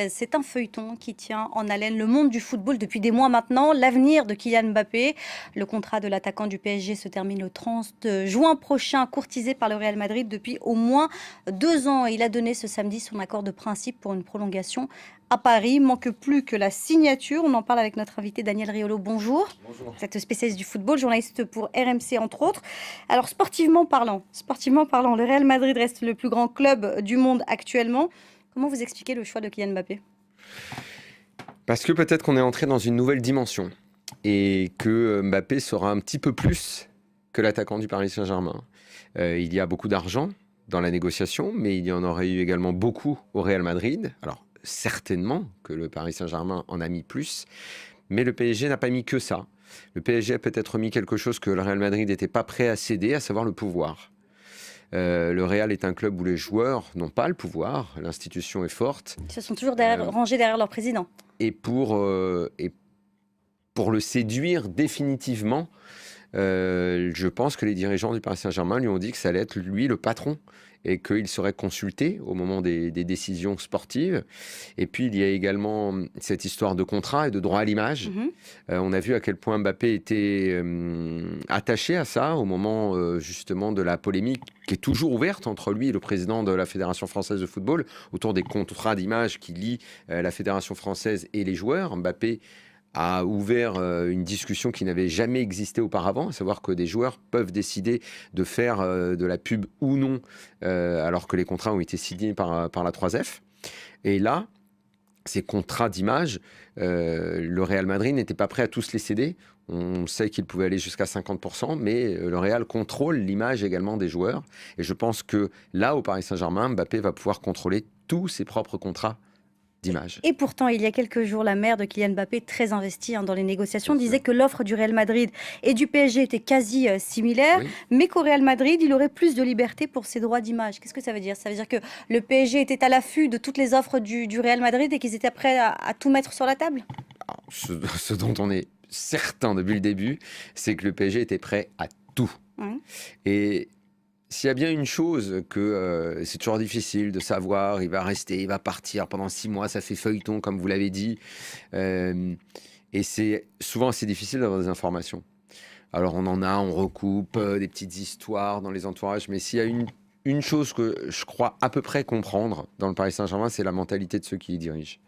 C'est un feuilleton qui tient en haleine le monde du football depuis des mois maintenant. L'avenir de Kylian Mbappé. Le contrat de l'attaquant du PSG se termine le 30 juin prochain, courtisé par le Real Madrid depuis au moins 2 ans. Il a donné ce samedi son accord de principe pour une prolongation à Paris. Il manque plus que la signature. On en parle avec notre invité Daniel Riolo. Bonjour. Bonjour. Vous êtes spécialiste du football, journaliste pour RMC entre autres. Alors sportivement parlant, le Real Madrid reste le plus grand club du monde actuellement. Comment vous expliquez le choix de Kylian Mbappé? Parce que peut-être qu'on est entré dans une nouvelle dimension et que Mbappé sera un petit peu plus que l'attaquant du Paris Saint-Germain. Il y a beaucoup d'argent dans la négociation, mais il y en aurait eu également beaucoup au Real Madrid. Alors certainement que le Paris Saint-Germain en a mis plus, mais le PSG n'a pas mis que ça. Le PSG a peut-être mis quelque chose que le Real Madrid n'était pas prêt à céder, à savoir le pouvoir. Le Real est un club où les joueurs n'ont pas le pouvoir, l'institution est forte. Ils se sont toujours rangés derrière leur président. Et pour le séduire définitivement, je pense que les dirigeants du Paris Saint-Germain lui ont dit que ça allait être lui le patron et qu'il serait consulté au moment des décisions sportives. Et puis, il y a également cette histoire de contrat et de droit à l'image. On a vu à quel point Mbappé était attaché à ça au moment justement de la polémique qui est toujours ouverte entre lui et le président de la Fédération française de football autour des contrats d'image qui lient la Fédération française et les joueurs. Mbappé a ouvert une discussion qui n'avait jamais existé auparavant, à savoir que des joueurs peuvent décider de faire de la pub ou non, alors que les contrats ont été signés par la 3F. Et là, ces contrats d'image, le Real Madrid n'était pas prêt à tous les céder. On sait qu'il pouvait aller jusqu'à 50%, mais le Real contrôle l'image également des joueurs. Et je pense que là, au Paris Saint-Germain, Mbappé va pouvoir contrôler tous ses propres contrats d'image. Et pourtant, il y a quelques jours, la mère de Kylian Mbappé, très investie dans les négociations, disait que l'offre du Real Madrid et du PSG était quasi similaire, mais qu'au Real Madrid, il aurait plus de liberté pour ses droits d'image. Qu'est-ce que ça veut dire? Ça veut dire que le PSG était à l'affût de toutes les offres du Real Madrid et qu'ils étaient prêts à tout mettre sur la table? Alors, ce dont on est certain depuis le début, c'est que le PSG était prêt à tout. Et s'il y a bien une chose que c'est toujours difficile de savoir, il va rester, il va partir pendant 6 mois, ça fait feuilleton comme vous l'avez dit, et c'est souvent assez difficile d'avoir des informations. Alors on recoupe des petites histoires dans les entourages, mais s'il y a une chose que je crois à peu près comprendre dans le Paris Saint-Germain, c'est la mentalité de ceux qui y dirigent.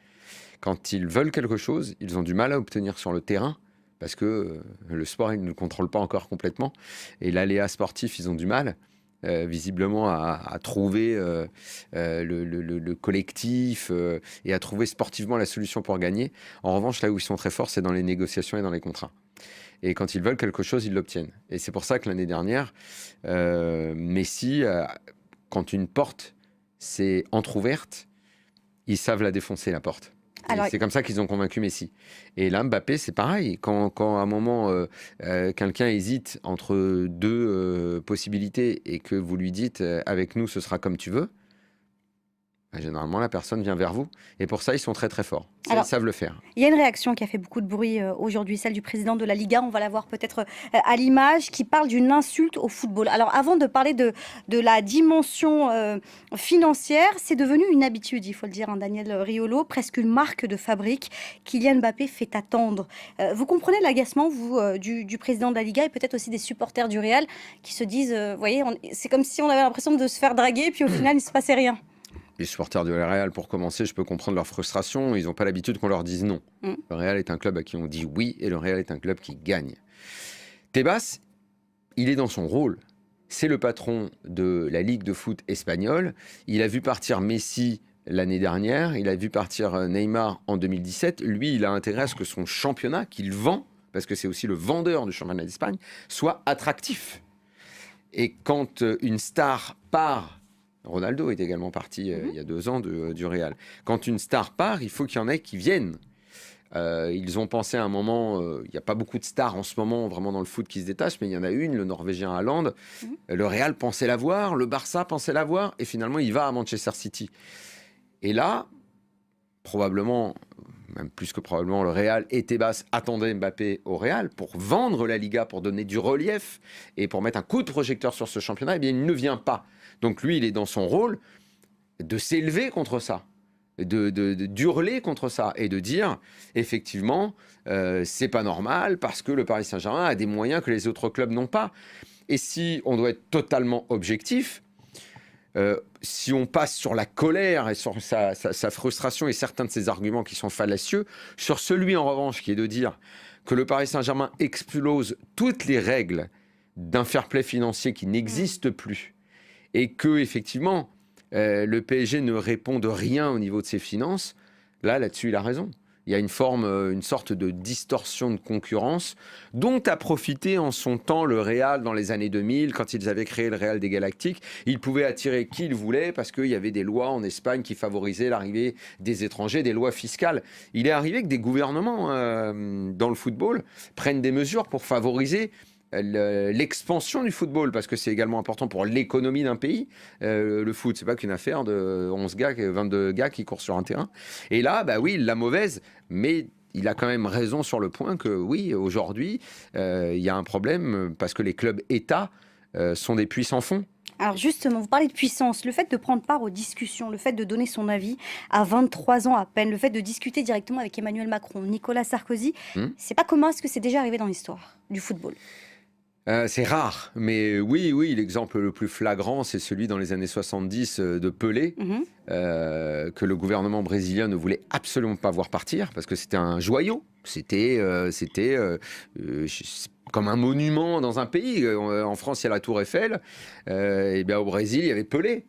Quand ils veulent quelque chose, ils ont du mal à obtenir sur le terrain, parce que le sport, ils ne le contrôlent pas encore complètement, et l'aléa sportif, ils ont du mal. Visiblement à trouver le collectif et à trouver sportivement la solution pour gagner. En revanche, là où ils sont très forts, c'est dans les négociations et dans les contrats. Et quand ils veulent quelque chose, ils l'obtiennent. Et c'est pour ça que l'année dernière, Messi, quand une porte s'est entrouverte, ils savent la défoncer, la porte. C'est comme ça qu'ils ont convaincu Messi. Et là, Mbappé, c'est pareil. Quand à un moment, quelqu'un hésite entre deux possibilités et que vous lui dites « avec nous, ce sera comme tu veux », généralement, la personne vient vers vous. Et pour ça, ils sont très très forts. Ils savent le faire. Il y a une réaction qui a fait beaucoup de bruit aujourd'hui, celle du président de la Liga. On va la voir peut-être à l'image, qui parle d'une insulte au football. Alors avant de parler de la dimension financière, c'est devenu une habitude, il faut le dire, hein, Daniel Riolo, presque une marque de fabrique. Kylian Mbappé fait attendre. Vous comprenez l'agacement, vous, du président de la Liga et peut-être aussi des supporters du Real qui se disent, voyez, c'est comme si on avait l'impression de se faire draguer, puis au final, il ne se passait rien. Les supporters du Real, pour commencer, je peux comprendre leur frustration. Ils n'ont pas l'habitude qu'on leur dise non. Le Real est un club à qui on dit oui et le Real est un club qui gagne. Tebas, il est dans son rôle. C'est le patron de la Ligue de foot espagnole. Il a vu partir Messi l'année dernière. Il a vu partir Neymar en 2017. Lui, il a intérêt à ce que son championnat, qu'il vend, parce que c'est aussi le vendeur du championnat d'Espagne, soit attractif. Et quand une star part... Ronaldo est également parti il y a 2 ans du Real. Quand une star part, il faut qu'il y en ait qui viennent. Ils ont pensé à un moment, il n'y a pas beaucoup de stars en ce moment vraiment dans le foot qui se détachent, mais il y en a une, le Norvégien Haaland. Le Real pensait l'avoir, le Barça pensait l'avoir, et finalement il va à Manchester City. Et là, probablement, même plus que probablement, le Real et Tebas attendaient Mbappé au Real pour vendre la Liga, pour donner du relief et pour mettre un coup de projecteur sur ce championnat. Eh bien, il ne vient pas. Donc lui, il est dans son rôle de s'élever contre ça. d'hurler contre ça et de dire, effectivement, c'est pas normal parce que le Paris Saint-Germain a des moyens que les autres clubs n'ont pas. Et si on doit être totalement objectif, si on passe sur la colère et sur sa frustration et certains de ses arguments qui sont fallacieux, sur celui en revanche qui est de dire que le Paris Saint-Germain explose toutes les règles d'un fair play financier qui n'existe plus et que effectivement le PSG ne répond de rien au niveau de ses finances, là-dessus il a raison. Il y a une sorte de distorsion de concurrence dont a profité en son temps le Real dans les années 2000, quand ils avaient créé le Real des Galactiques. Ils pouvaient attirer qui ils voulaient parce qu'il y avait des lois en Espagne qui favorisaient l'arrivée des étrangers, des lois fiscales. Il est arrivé que des gouvernements dans le football prennent des mesures pour favoriser l'expansion du football, parce que c'est également important pour l'économie d'un pays. Le foot, c'est pas qu'une affaire de 11 gars, 22 gars qui courent sur un terrain. Et là, bah oui, la mauvaise, mais il a quand même raison sur le point que oui, aujourd'hui, il y a un problème parce que les clubs États sont des puits sans fond. Alors justement, vous parlez de puissance, le fait de prendre part aux discussions, le fait de donner son avis à 23 ans à peine, le fait de discuter directement avec Emmanuel Macron, Nicolas Sarkozy, c'est pas commun, est-ce que c'est déjà arrivé dans l'histoire du football? C'est rare, mais oui, l'exemple le plus flagrant, c'est celui dans les années 70 de Pelé, que le gouvernement brésilien ne voulait absolument pas voir partir, parce que c'était un joyau, c'était comme un monument dans un pays. En France, il y a la Tour Eiffel, et bien au Brésil, il y avait Pelé.